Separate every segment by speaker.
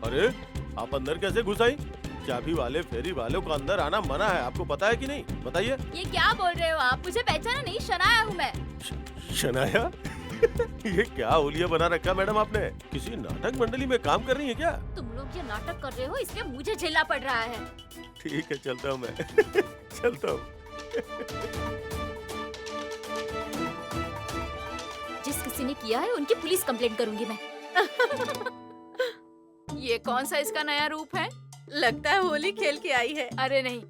Speaker 1: अरे आप अंदर कैसे घुस आई? चाबी वाले फेरी वालों को अंदर आना मना है, आपको पता है कि नहीं? बताइए।
Speaker 2: ये क्या बोल रहे हो आप? मुझे पहचाना नहीं, शनाया हूँ मैं।
Speaker 1: शनाया? ये क्या हुलिया बना रखा मैडम आपने? किसी नाटक मंडली में काम कर रही है क्या?
Speaker 2: तुम लोग ये नाटक कर रहे हो, इसलिए मुझे झेलना पड़ रहा है।
Speaker 1: ठीक है, चलता हूँ मैं। चलता हूँ।
Speaker 2: जिस किसी ने किया है उनकी पुलिस कंप्लेंट करूंगी मैं।
Speaker 3: ये कौन सा इसका नया रूप है?
Speaker 4: लगता है होली खेल के आई है।
Speaker 3: अरे नहीं,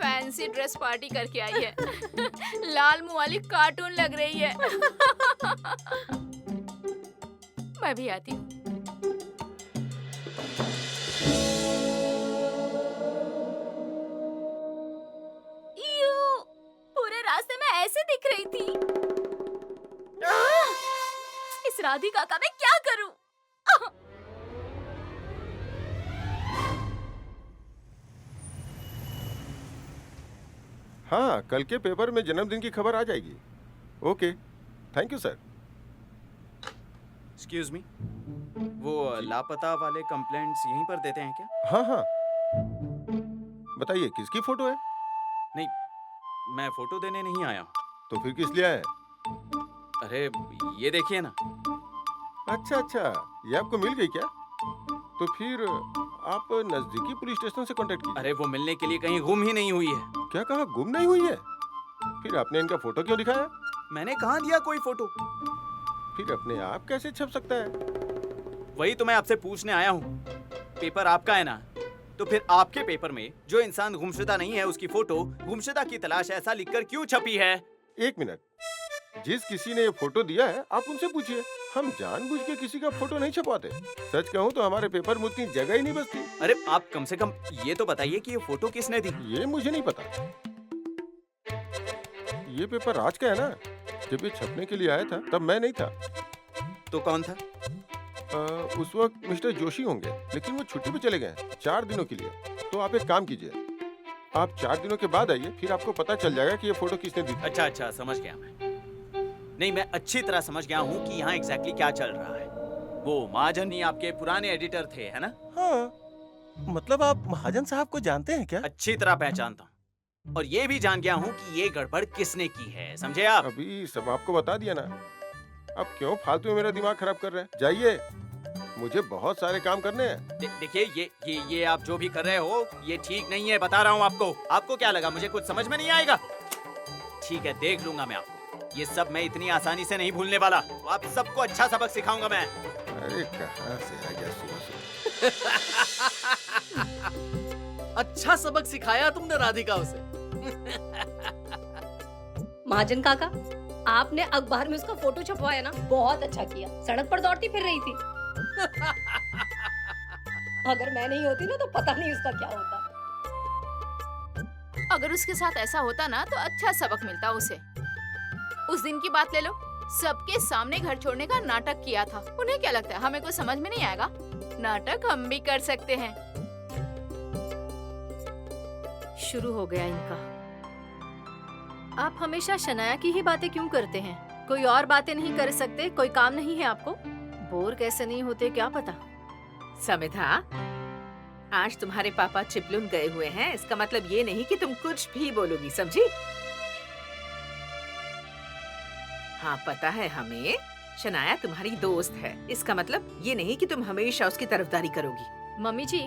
Speaker 3: फैंसी ड्रेस पार्टी करके आई है। लाल मुंह वाली कार्टून लग रही है। मैं भी आती हूँ।
Speaker 2: पूरे रास्ते में ऐसे दिख रही थी। इस राधिका का मैं क्या करूं?
Speaker 1: हाँ, कल के पेपर में जन्मदिन की खबर आ जाएगी। Okay, thank you sir.
Speaker 5: Excuse me, वो लापता वाले कंप्लेंट्स यहीं पर देते हैं क्या?
Speaker 1: हाँ हाँ, बताइए किसकी फोटो है?
Speaker 5: नहीं, मैं फोटो देने नहीं आया हूँ।
Speaker 1: तो फिर किस लिए आए?
Speaker 5: अरे ये देखिए ना।
Speaker 1: अच्छा अच्छा, ये आपको मिल गई क्या? तो फिर आप नजदीकी पुलिस स्टेशन से कांटेक्ट कीजिए।
Speaker 5: अरे वो मिलने के लिए कहीं गुम ही नहीं हुई है।
Speaker 1: क्या कहा, गुम नहीं हुई है? फिर आपने इनका फोटो क्यों दिखाया?
Speaker 5: मैंने कहाँ दिया कोई फोटो?
Speaker 1: फिर अपने आप कैसे छप सकता है?
Speaker 5: वही तो मैं आपसे पूछने आया हूँ। पेपर आपका है ना, तो फिर आपके पेपर में जो इंसान गुमशुदा नहीं है उसकी फोटो गुमशुदा की तलाश ऐसा लिखकर क्यों छपी है?
Speaker 1: एक मिनट, जिस किसी ने ये फोटो दिया है आप उनसे पूछिए। हम जानबूझ के किसी का फोटो नहीं छपवाते। सच कहूँ तो हमारे पेपर में उतनी जगह ही नहीं बचती।
Speaker 5: अरे आप कम से कम ये तो बताइए कि ये फोटो किसने दी?
Speaker 1: ये मुझे नहीं पता। ये पेपर राज का है ना? जब ये छपने के लिए आया था तब मैं नहीं था।
Speaker 5: तो कौन था?
Speaker 1: उस वक्त मिस्टर जोशी होंगे, लेकिन वो छुट्टी पे चले गए 4 दिनों के लिए। तो आप एक काम कीजिए, आप 4 दिनों के बाद आइए, फिर आपको पता चल जाएगा कि ये फोटो किसने दी थी।
Speaker 5: अच्छा अच्छा, समझ गया मैं। नहीं, मैं अच्छी तरह समझ गया हूँ कि यहाँ एग्जैक्टली क्या चल रहा है। वो महाजन ही आपके पुराने एडिटर थे, है ना?
Speaker 1: हाँ, मतलब आप महाजन साहब को जानते हैं क्या?
Speaker 5: अच्छी तरह पहचानता हूँ, और ये भी जान गया हूँ कि ये गड़बड़ किसने की है, समझे आप?
Speaker 1: अभी सब आपको बता दिया ना, अब क्यों फालतू में मेरा दिमाग खराब कर रहे हैं? जाइए, मुझे बहुत सारे काम करने हैं।
Speaker 5: देखिए, ये आप जो भी कर रहे हो ये ठीक नहीं है, बता रहा हूँ आपको। आपको क्या लगा मुझे कुछ समझ में नहीं आएगा? ठीक है, देख लूंगा मैं आपको। ये सब मैं इतनी आसानी से नहीं भूलने वाला। आप सबको अच्छा सबक सिखाऊंगा मैं।
Speaker 1: अरे कहाँ से आ गया सुबह सुबह?
Speaker 6: अच्छा सबक सिखाया तुमने राधिका उसे।
Speaker 4: महाजन काका, आपने अखबार में उसका फोटो छपवाया ना, बहुत अच्छा किया। सड़क पर दौड़ती फिर रही थी। अगर मैं नहीं होती ना तो पता नहीं उसका क्या होता।
Speaker 3: अगर उसके साथ ऐसा होता ना तो अच्छा सबक मिलता उसे। उस दिन की बात ले लो, सबके सामने घर छोड़ने का नाटक किया था। उन्हें क्या लगता है हमें कुछ समझ में नहीं आएगा? नाटक हम भी कर सकते हैं।
Speaker 2: शुरू हो गया इनका। आप हमेशा शनाया की ही बातें क्यों करते हैं? कोई और बातें नहीं कर सकते? कोई काम नहीं है आपको? बोर कैसे नहीं होते क्या पता।
Speaker 7: समिधा, आज तुम्हारे पापा चिपलून गए हुए हैं, इसका मतलब ये नहीं कि तुम कुछ भी बोलोगी, समझी? हाँ, पता है हमें, शनाया तुम्हारी दोस्त है। इसका मतलब ये नहीं कि तुम हमेशा उसकी तरफदारी करोगी।
Speaker 2: मम्मी जी,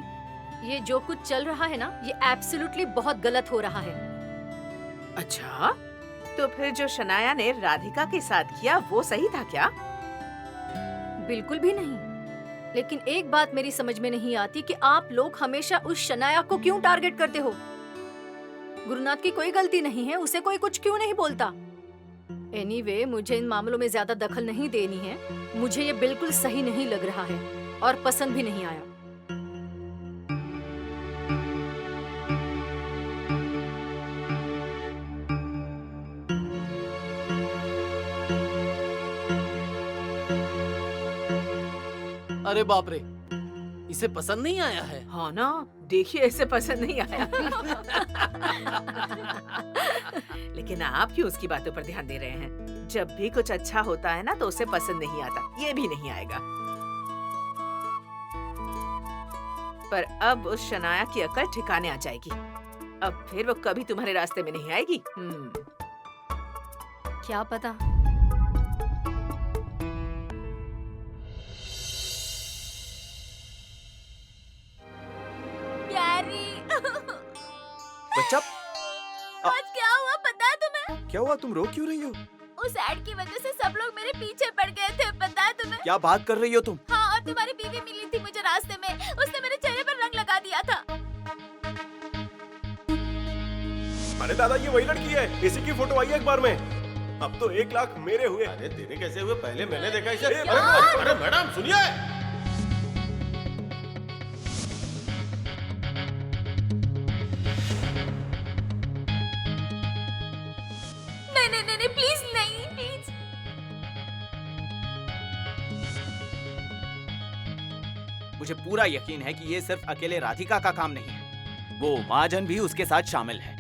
Speaker 2: ये जो कुछ चल रहा है ना, ये एब्सोल्युटली बहुत गलत हो रहा है।
Speaker 7: अच्छा, तो फिर जो शनाया ने राधिका के साथ किया वो सही था क्या?
Speaker 2: बिल्कुल भी नहीं। लेकिन एक बात मेरी समझ में नहीं आती कि आप लोग हमेशा उस शनाया को क्यों टारगेट करते हो? गुरुनाथ की कोई गलती नहीं है, उसे कोई कुछ क्यों नहीं बोलता? एनीवे, मुझे इन मामलों में ज्यादा दखल नहीं देनी है। मुझे ये बिल्कुल सही नहीं लग रहा है और पसंद भी नहीं आया।
Speaker 6: अरे बाप रे, इसे पसंद नहीं आया है।
Speaker 7: हाँ ना, देखिए इसे पसंद नहीं आया। लेकिन आप क्यों उसकी बातों पर ध्यान दे रहे हैं? जब भी कुछ अच्छा होता है ना तो उसे पसंद नहीं आता, ये भी नहीं आएगा। पर अब उस शनाया की अकल ठिकाने आ जाएगी। अब फिर वो कभी तुम्हारे रास्ते में नहीं आएगी।
Speaker 2: क्या पता।
Speaker 3: प्यारी
Speaker 5: बच्चा
Speaker 3: आज क्या हुआ पता है तुम्हें?
Speaker 5: क्या हुआ? तुम रो क्यों रही हो?
Speaker 3: उस एड की वजह से सब लोग मेरे पीछे पड़ गए थे, पता है तुम्हें?
Speaker 5: क्या बात कर रही हो तुम?
Speaker 3: हाँ, और तुम्हारी बीवी मिली थी मुझे रास्ते में, उसने मेरे चेहरे पर रंग लगा दिया था।
Speaker 8: अरे दादा, ये वही लड़की है, इसी की फोटो आई है अखबार में। अब तो 1 लाख मेरे हुए।
Speaker 1: अरे तेरे कैसे हुए? पहले मैंने देखा इसे।
Speaker 8: अरे,
Speaker 1: अरे मैडम सुनिए।
Speaker 3: नहीं, प्लीज नहीं, प्लीज।
Speaker 5: मुझे पूरा यकीन है कि ये सिर्फ अकेले राधिका का काम नहीं है, वो महाजन भी उसके साथ शामिल है।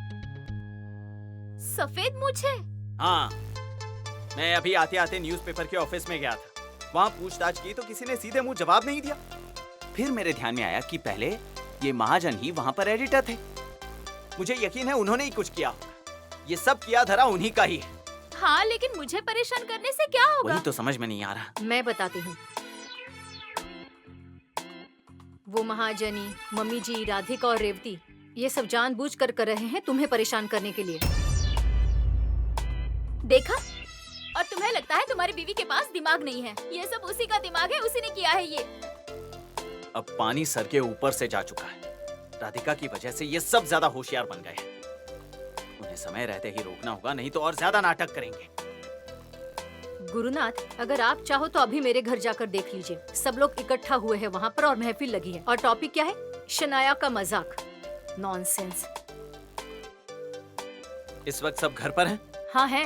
Speaker 3: सफेद मुझे?
Speaker 5: हाँ, मैं अभी आते आते न्यूज़पेपर के ऑफिस में गया था। वहाँ पूछताछ की तो किसी ने सीधे मुंह जवाब नहीं दिया। फिर मेरे ध्यान में आया कि पहले ये महाजन ही वहाँ पर एडिटर थे। मुझे यकीन है उन्होंने ही कुछ किया होगा। ये सब किया धरा उन्हीं का ही है।
Speaker 3: हाँ, लेकिन मुझे परेशान करने से क्या होगा?
Speaker 5: वही तो समझ में नहीं आ रहा।
Speaker 2: मैं बताती हूँ। वो महाजनी, मम्मी जी, राधिका और रेवती ये सब जानबूझकर कर रहे हैं तुम्हें परेशान करने के लिए।
Speaker 3: देखा? और तुम्हें लगता है तुम्हारी बीवी के पास दिमाग नहीं है? ये सब उसी का दिमाग है, उसी ने किया है ये।
Speaker 5: अब पानी सर के ऊपर से जा चुका है। राधिका की वजह से ये सब ज्यादा होशियार बन गए हैं। उन्हें समय रहते ही रोकना होगा, नहीं तो और ज्यादा नाटक करेंगे।
Speaker 2: गुरुनाथ, अगर आप चाहो तो अभी मेरे घर जाकर देख लीजिए। सब लोग इकट्ठा हुए हैं वहाँ पर और महफिल लगी है। और टॉपिक क्या है? शनाया का मजाक। नॉनसेंस।
Speaker 5: इस वक्त सब घर पर हैं?
Speaker 2: हाँ है।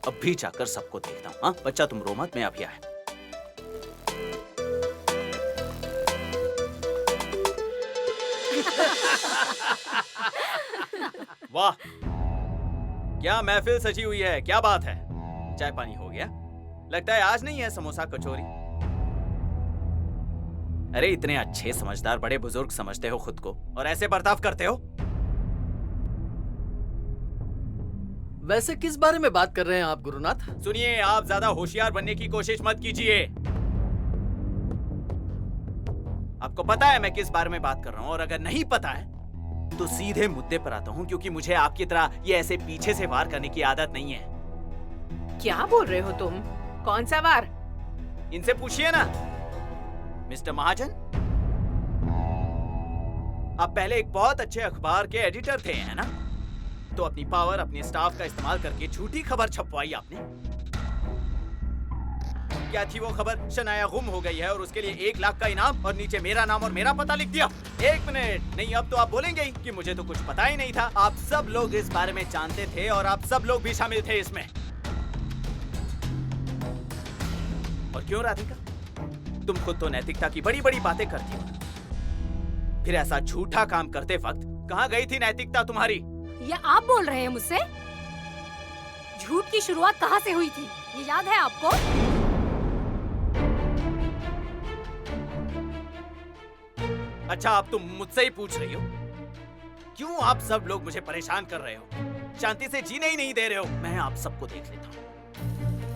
Speaker 5: अब भी जाकर सबको देखता हूँ। हाँ बच्चा, तुम रो मत, मैं अभी आया। वाह, क्या महफिल सजी हुई है, क्या बात है। चाय पानी हो गया? लगता है आज नहीं है समोसा कचौरी। अरे इतने अच्छे समझदार बड़े बुजुर्ग समझते हो खुद को और ऐसे बर्ताव करते हो।
Speaker 6: वैसे किस बारे में बात कर रहे हैं आप गुरुनाथ?
Speaker 5: सुनिए, आप ज्यादा होशियार बनने की कोशिश मत कीजिए। आपको पता है मैं किस बारे में बात कर रहा हूँ, और अगर नहीं पता है तो सीधे मुद्दे पर आता हूँ, क्योंकि मुझे आपकी तरह ये ऐसे पीछे से वार करने की आदत नहीं है।
Speaker 7: क्या बोल रहे हो तुम? कौन सा वार?
Speaker 5: इनसे पूछिए ना। मिस्टर महाजन, आप पहले एक बहुत अच्छे अखबार के एडिटर थे, है ना? तो अपनी पावर, अपने स्टाफ का इस्तेमाल करके झूठी खबर छपवाई आपने। क्या थी वो खबर? शनाया गुम हो गई है और उसके लिए 1 लाख का इनाम, और नीचे मेरा नाम और मेरा पता लिख दिया। 1 मिनट, नहीं अब तो आप बोलेंगे ही कि मुझे तो कुछ पता ही नहीं था। आप सब लोग इस बारे में जानते थे और आप सब लोग भी शामिल थे इसमें। और क्यों राधिका, तुम खुद तो नैतिकता की बड़ी बड़ी बातें करती हो, फिर ऐसा झूठा काम करते वक्त कहाँ गई थी नैतिकता तुम्हारी?
Speaker 4: ये आप बोल रहे हैं मुझसे? झूठ की शुरुआत कहाँ से हुई थी, ये याद है आपको?
Speaker 5: अच्छा, अब तुम मुझसे ही पूछ रही हो? क्यों आप सब लोग मुझे परेशान कर रहे हो? शांति से जीने ही नहीं दे रहे हो। मैं आप सबको देख लेता हूँ,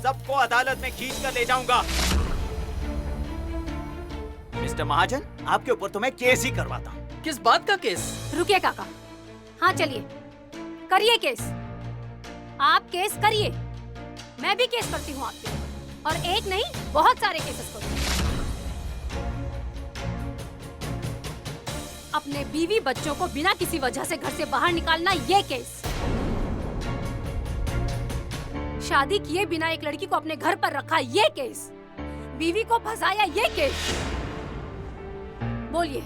Speaker 5: सबको अदालत में खींच कर ले जाऊंगा। मिस्टर महाजन, आपके ऊपर तो मैं केस ही करवाता हूँ।
Speaker 6: किस बात का केस?
Speaker 4: रुकिए काका, हाँ चलिए करिए केस। आप केस करिए, मैं भी केस करती हूँ आपके, और एक नहीं बहुत सारे केसेस करूँ। अपने बीवी बच्चों को बिना किसी वजह से घर से बाहर निकालना, ये केस। शादी किए बिना एक लड़की को अपने घर पर रखा, ये केस। बीवी को फंसाया, ये केस। बोलिए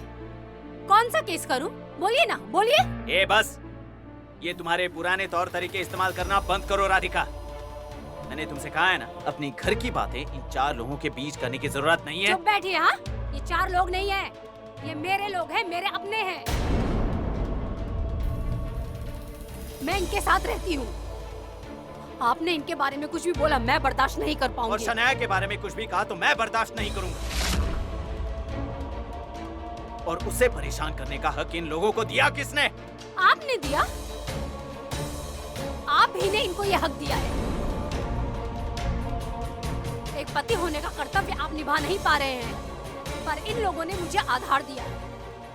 Speaker 4: कौन सा केस करूं? बोलिए ना, बोलिए।
Speaker 5: ए बस, ये तुम्हारे पुराने तौर तरीके इस्तेमाल करना बंद करो राधिका। मैंने तुमसे कहा है ना, अपनी घर की बातें इन 4 लोगों के बीच करने की जरूरत नहीं है।
Speaker 4: चुप बैठिए। हाँ, ये 4 लोग नहीं है, ये मेरे लोग हैं, मेरे अपने हैं। मैं इनके साथ रहती हूँ। आपने इनके बारे में कुछ भी बोला मैं बर्दाश्त नहीं कर पाऊंगी।
Speaker 5: और शनाया के बारे में कुछ भी कहा तो मैं बर्दाश्त नहीं करूंगा। और उसे परेशान करने का हक इन लोगों को दिया किसने?
Speaker 4: आपने दिया, आप ही ने इनको यह हक दिया है। एक पति होने का कर्तव्य आप निभा नहीं पा रहे हैं, पर इन लोगों ने मुझे आधार दिया है।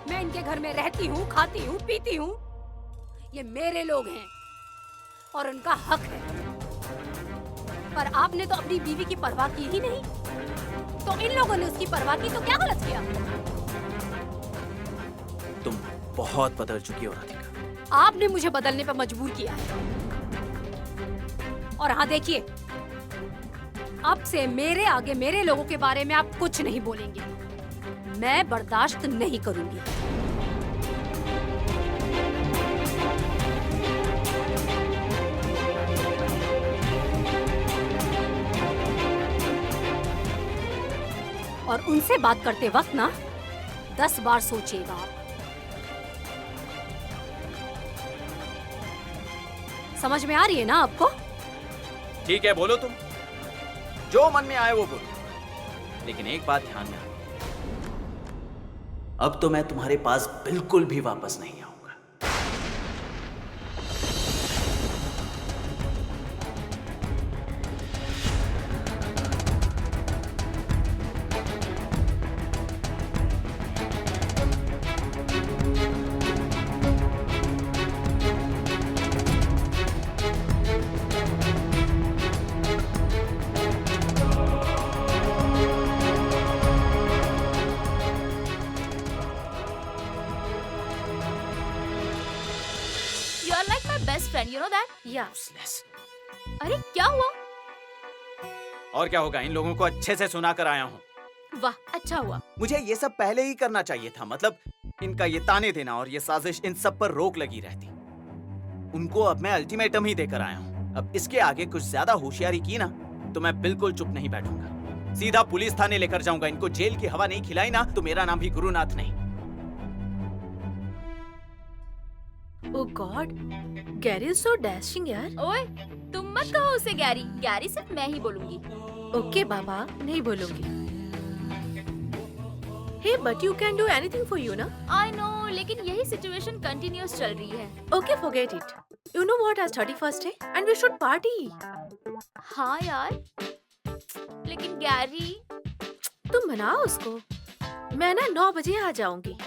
Speaker 4: मैं इनके घर में रहती हूँ, खाती हूँ, पीती हूँ। ये मेरे लोग हैं और उनका हक है। पर आपने तो अपनी बीवी की परवाह की ही नहीं, तो इन लोगों ने उसकी परवाह की, तो क्या गलत किया?
Speaker 5: तुम बहुत बदल चुकी हो राधिका।
Speaker 4: आपने मुझे बदलने पर मजबूर किया है। और हाँ देखिए, अब से मेरे आगे मेरे लोगों के बारे में आप कुछ नहीं बोलेंगे। मैं बर्दाश्त नहीं करूंगी। और उनसे बात करते वक्त ना 10 बार सोचिएगा आप। समझ में आ रही है ना आपको?
Speaker 5: ठीक है, बोलो तुम जो मन में आए वो बोलो, लेकिन एक बात ध्यान में रखो, अब तो मैं तुम्हारे पास बिल्कुल भी वापस नहीं आऊंगा।
Speaker 3: You are like my best friend, you know that?
Speaker 2: Yeah.
Speaker 3: अरे क्या हुआ?
Speaker 5: और क्या होगा, इन लोगों को अच्छे से सुना कर आया हूँ।
Speaker 3: वाह, अच्छा हुआ।
Speaker 5: मुझे ये सब पहले ही करना चाहिए था, मतलब इनका ये ताने देना और ये साजिश, इन सब पर रोक लगी रहती। उनको अब मैं अल्टीमेटम ही देकर आया हूँ। अब इसके आगे कुछ ज्यादा होशियारी की ना तो मैं बिल्कुल चुप नहीं बैठूंगा, सीधा पुलिस थाने लेकर जाऊंगा। इनको जेल की हवा नहीं खिलाई ना तो मेरा नाम भी गुरुनाथ नहीं।
Speaker 2: Oh God, Gary is so dashing यार।
Speaker 3: ओए, तुम मत कहो उसे गैरी। गैरी सिर्फ मैं ही बोलूंगी।
Speaker 2: ओके बाबा, नहीं बोलूंगी। Hey, but you can do anything for you ना?
Speaker 3: I know, लेकिन यही सिचुएशन कंटिन्यूअस चल रही है।
Speaker 2: Okay, forget it. You know what? आज 31st है and we should party.
Speaker 3: हाँ यार, लेकिन गैरी।
Speaker 2: तुम मनाओ उसको। मैं ना 9 बजे आ जाऊंगी।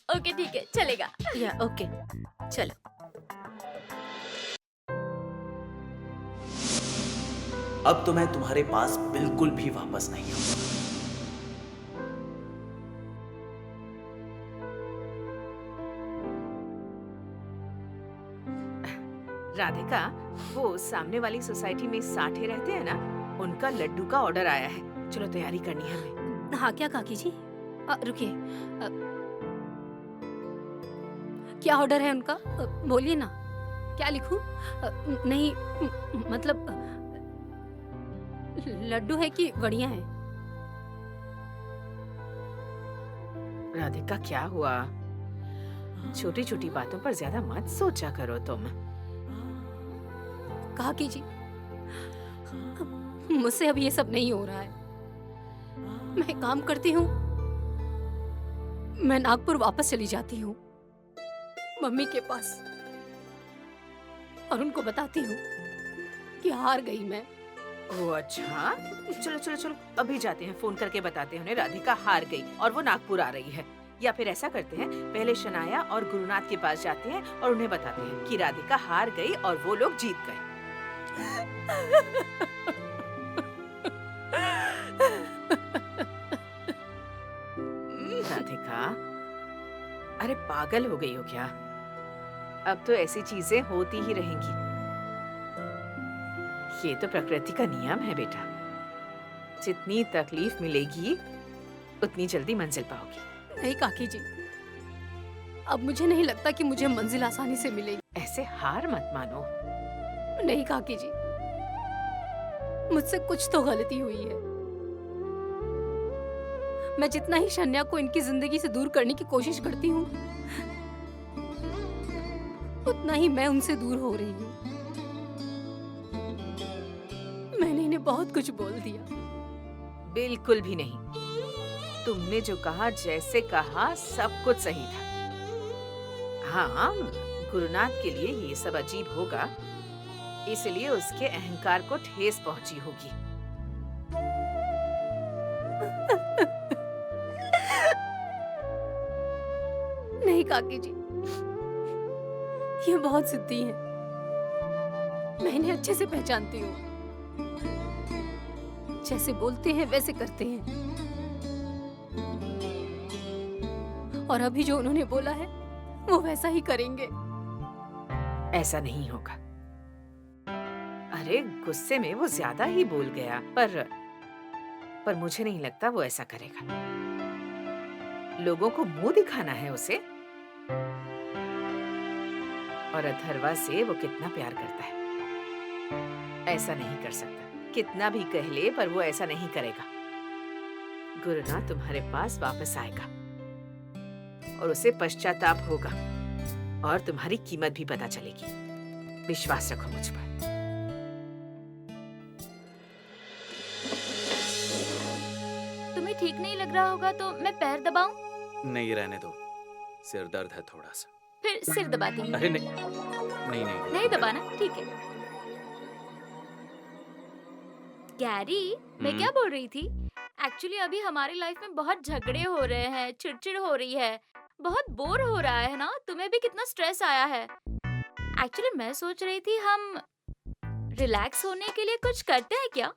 Speaker 3: ओके ठीक है, चलेगा।
Speaker 2: या ओके, चलो।
Speaker 5: अब तो मैं तुम्हारे पास बिल्कुल भी वापस नहीं आऊंगा।
Speaker 7: राधिका, वो सामने वाली सोसाइटी में साठे रहते हैं ना, उनका लड्डू का ऑर्डर आया है। चलो तैयारी करनी है हमें।
Speaker 4: हाँ क्या काकी जी? रुकिए, क्या ऑर्डर है उनका? बोलिए ना, क्या लिखूं? नहीं मतलब लड्डू है कि वड़ियां हैं?
Speaker 7: राधिका क्या हुआ? छोटी छोटी बातों पर ज्यादा मत सोचा करो तुम।
Speaker 4: काकी जी, मुझसे अब ये सब नहीं हो रहा है। मैं काम करती हूँ, मैं नागपुर वापस चली जाती हूँ मम्मी के पास, और उनको बताती हूँ कि हार गई मैं।
Speaker 7: ओह अच्छा, चलो चलो चलो अभी जाते हैं, फोन करके बताते हैं उन्हें राधिका हार गई और वो नागपुर आ रही है। या फिर ऐसा करते हैं, पहले शनाया और गुरुनाथ के पास जाते हैं और उन्हें बताते हैं कि राधिका हार गई और वो लोग जीत गए। राधिका, अरे पागल हो गई हो क्या? अब तो ऐसी चीजें होती ही रहेंगी। ये तो प्रकृति का नियम है बेटा। जितनी तकलीफ मिलेगी उतनी जल्दी मंजिल पाओगी।
Speaker 4: नहीं काकी जी, अब मुझे नहीं लगता कि मुझे मंजिल आसानी से मिलेगी।
Speaker 7: ऐसे हार मत मानो।
Speaker 4: नहीं काकी जी, मुझसे कुछ तो गलती हुई है। मैं जितना ही शन्या को इनकी जिंदगी से दूर करने की कोशिश करती हूँ, उतना ही मैं उनसे दूर हो रही हूँ। मैंने इन्हें बहुत कुछ बोल दिया।
Speaker 7: बिल्कुल भी नहीं। तुमने जो कहा, जैसे कहा, सब कुछ सही था। हाँ, गुरुनाथ के लिए ये सब अजीब होगा, इसलिए उसके अहंकार को ठेस पहुंची होगी।
Speaker 4: नहीं काकी जी, ये बहुत जिद्दी है। मैं इन्हें अच्छे से पहचानती हूँ। जैसे बोलते हैं वैसे करते हैं। और अभी जो उन्होंने बोला है वो वैसा ही करेंगे।
Speaker 7: ऐसा नहीं होगा। अरे गुस्से में वो ज्यादा ही बोल गया, पर मुझे नहीं लगता वो ऐसा करेगा। लोगों को मुंह दिखाना है उसे। और अथर्वा से वो कितना प्यार करता है, ऐसा नहीं कर सकता। कितना भी कह ले, पर वो ऐसा नहीं करेगा। गुरुनाथ तुम्हारे पास वापस आएगा और उसे पश्चाताप होगा और तुम्हारी कीमत भी पता चलेगी। विश्वास रखो मुझ पर।
Speaker 3: तुम्हें ठीक नहीं लग रहा होगा तो मैं पैर दबाऊं?
Speaker 5: नहीं, रहने दो, सिर दर्द है थोड़ा सा।
Speaker 3: फिर सिर दबाती हूँ।
Speaker 5: अरे नहीं।
Speaker 3: नहीं दबाना, ठीक है। गैरी, मैं क्या बोल रही थी? एक्चुअली अभी हमारी लाइफ में बहुत झगड़े हो रहे हैं, चिड़चिड़ हो रही है, बहुत बोर हो रहा है ना? तुम्हें भी कितना स्ट्रेस आया है। एक्चुअली मैं सोच रही थी हम रिलैक्स होने के लिए कुछ करते हैं क्या?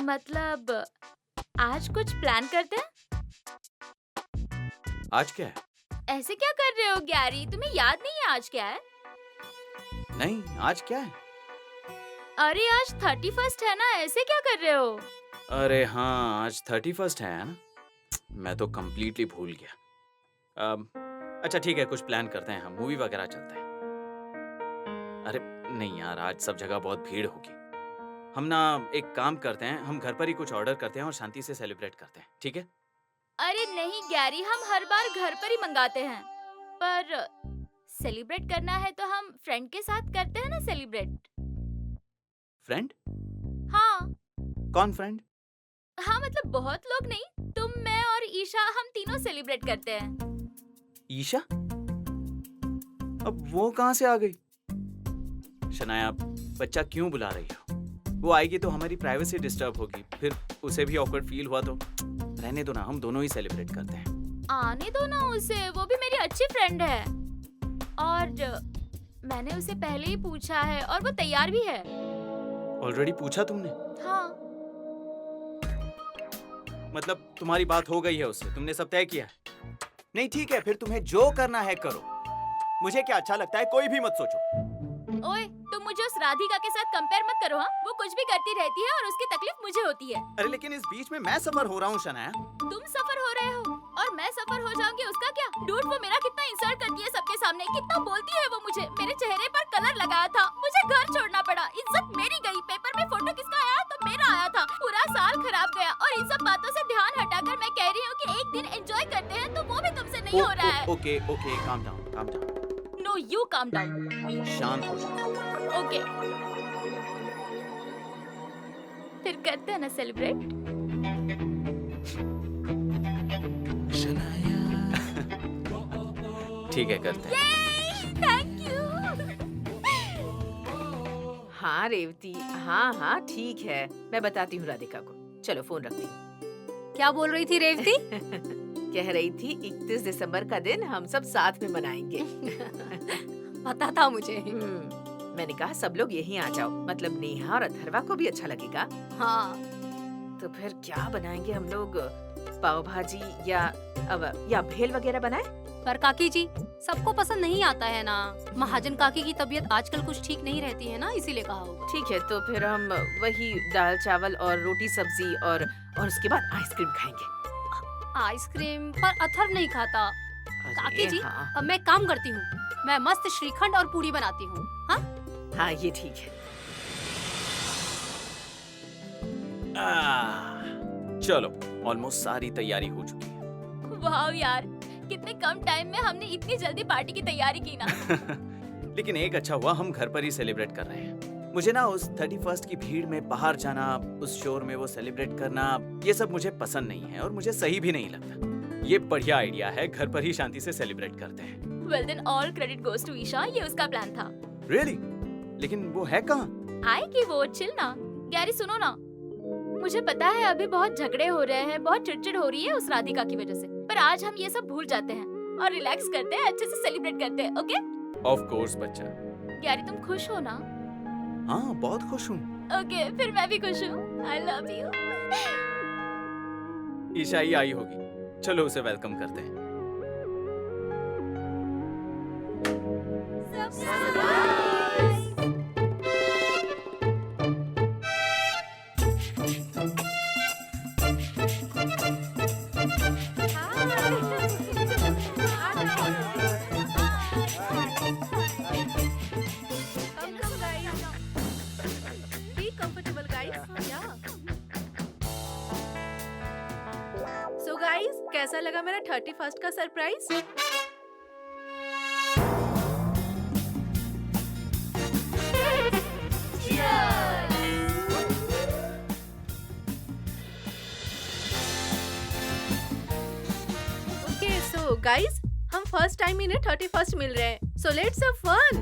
Speaker 3: मतलब आज कुछ प्लान करते हैं?
Speaker 5: आज क्या है?
Speaker 3: ऐसे क्या कर रहे हो गैरी? तुम्हें याद नहीं है आज क्या है?
Speaker 5: नहीं, आज क्या है?
Speaker 3: अरे आज 31 है ना, ऐसे क्या कर रहे हो?
Speaker 5: अरे हाँ, आज 31 है ना? मैं तो कंप्लीटली भूल गया। अच्छा ठीक है, कुछ प्लान करते हैं, हम मूवी वगैरह चलते हैं। अरे नहीं यार, आज सब जगह बहुत भीड़ होगी। हम ना एक काम करते हैं, हम घर पर ही कुछ ऑर्डर करते हैं और शांति से सेलिब्रेट करते हैं, ठीक है?
Speaker 3: अरे नहीं गैरी, हम हर बार घर पर ही मंगाते हैं, पर सेलिब्रेट करना है तो हम फ्रेंड के साथ करते हैं ना सेलिब्रेट।
Speaker 5: फ्रेंड?
Speaker 3: हाँ
Speaker 5: कौन फ्रेंड?
Speaker 3: हाँ, मतलब बहुत लोग नहीं, तुम, मैं और ईशा, हम तीनों सेलिब्रेट करते हैं।
Speaker 5: ईशा? अब वो कहाँ से आ गई? शनाया, बच्चा क्यों बुला रही हो? वो आएगी तो हमारी प्राइवेसी डिस्टर्ब होगी, फिर उसे भी ऑकवर्ड फील हुआ तो रहने दो ना, हम दोनों ही सेलिब्रेट करते हैं।
Speaker 3: आने दो ना उसे, वो भी मेरी अच्छी फ्रेंड है और मैंने उसे पहले ही पूछा है और वो तैयार भी है।
Speaker 5: ऑलरेडी पूछा तुमने?
Speaker 3: हाँ।
Speaker 5: मतलब तुम्हारी बात हो गई है उससे, तुमने सब तय किया है? नहीं ठीक है, फिर तुम्हें जो करना है करो, मुझे क्या अच्छा लगता है कोई भी मत सोचो।
Speaker 3: ओए, तुम मुझे उस राधिका के साथ कंपेयर मत करो। हाँ, वो कुछ भी करती रहती है और उसकी तकलीफ मुझे होती है।
Speaker 5: अरे लेकिन इस बीच में मैं सफर हो रहा हूँ शनाया।
Speaker 3: तुम सफर हो रहे हो और मैं सफर हो जाऊंगी, उसका क्या? डूड, वो मेरा कितना इंसल्ट करती है सबके सामने, कितना बोलती है वो मुझे। मेरे चेहरे पर कलर लगाया था, मुझे घर छोड़ना पड़ा, इज्जत मेरी गई। पेपर में फोटो किसका आया तो मेरा आया था। पूरा साल खराब गया और इन सब बातों से ध्यान हटाकर मैं कह रही हूँ कि एक दिन एंजॉय करते हैं, तो वो भी तुमसे नहीं हो रहा है।
Speaker 5: Okay, calm down.
Speaker 3: No, you calm down.
Speaker 5: शांत हो जाओ।
Speaker 3: ओके, फिर करते हैं ना सेलिब्रेट।
Speaker 5: ठीक है, करते हैं।
Speaker 3: Thank you.
Speaker 7: हाँ रेवती, हाँ ठीक है, मैं बताती हूँ राधिका को। चलो फोन रखती हूँ।
Speaker 4: क्या बोल रही थी रेवती?
Speaker 7: कह रही थी 31 दिसंबर का दिन हम सब साथ में मनाएंगे।
Speaker 4: पता था मुझे।
Speaker 7: मैंने कहा सब लोग यहीं आ जाओ, मतलब नेहा और अथर्वा को भी अच्छा लगेगा।
Speaker 4: हाँ,
Speaker 7: तो फिर क्या बनाएंगे हम लोग? पाव भाजी या भेल वगैरह बनाए?
Speaker 4: पर काकी जी, सबको पसंद नहीं आता है ना। महाजन काकी की तबीयत आजकल कुछ ठीक नहीं रहती है ना, इसीलिए कहा होगा।
Speaker 7: ठीक है, तो फिर हम वही दाल चावल और रोटी सब्जी और उसके बाद आइसक्रीम खाएंगे।
Speaker 4: आइसक्रीम? पर अथर्व नहीं खाता। काकी जी,
Speaker 7: हाँ।
Speaker 4: अब मैं काम करती हूँ, मैं मस्त श्रीखंड और पूरी बनाती हूँ।
Speaker 7: हाँ ये ठीक है।
Speaker 5: चलो, ऑलमोस्ट सारी तैयारी हो चुकी है।
Speaker 3: वाह यार, कितने कम टाइम में हमने इतनी जल्दी पार्टी की तैयारी की ना।
Speaker 5: लेकिन एक अच्छा हुआ, हम घर पर ही सेलिब्रेट कर रहे हैं। मुझे ना उस 31st की भीड़ में बाहर जाना, उस शोर में वो सेलिब्रेट करना, ये सब मुझे पसंद नहीं है और मुझे सही भी नहीं लगता। ये बढ़िया आइडिया है, घर पर ही शांति से सेलिब्रेट करते हैं।
Speaker 9: Well then all credit goes to Isha, ये उसका प्लान था।
Speaker 5: रियली? लेकिन वो है कहाँ?
Speaker 9: आएगी वो, चिल ना। गैरी सुनो ना, मुझे पता है अभी बहुत झगड़े हो रहे हैं, बहुत चिड़चिड़ हो रही है उस राधिका की वजह से, पर आज हम ये सब भूल जाते हैं और रिलैक्स करते हैं, अच्छे से सेलिब्रेट करते हैं, ओके?
Speaker 5: ऑफ कोर्स बच्चा।
Speaker 9: गैरी तुम खुश हो ना?
Speaker 5: हाँ बहुत खुश हूँ।
Speaker 9: ओके, फिर मैं भी खुश हूँ। I love you.
Speaker 5: ईशा ही आई होगी, चलो उसे वेलकम करते हैं।
Speaker 2: Be comfortable, guys. Yeah. So guys, कैसा लगा मेरा 31st का सरप्राइज? Okay, so guys, हम फर्स्ट टाइम इन्हें 31st मिल रहे हैं. So let's have fun.